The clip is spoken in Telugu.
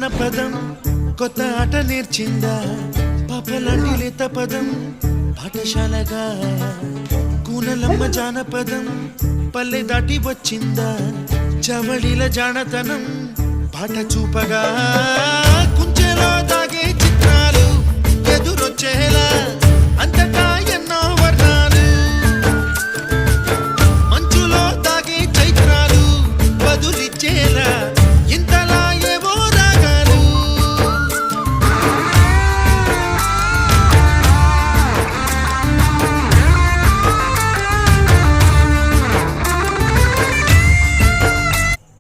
జానపదం కొత్త ఆట నేర్చిందా పాపలాంటి లేత పదం పాఠశాలగా కూనలమ్మ జానపదం పల్లె దాటి వచ్చిందా చవళిల జానతనం పాట చూపగా కుంచెలో దాగే చిత్రాలు ఎదురొచ్చేలా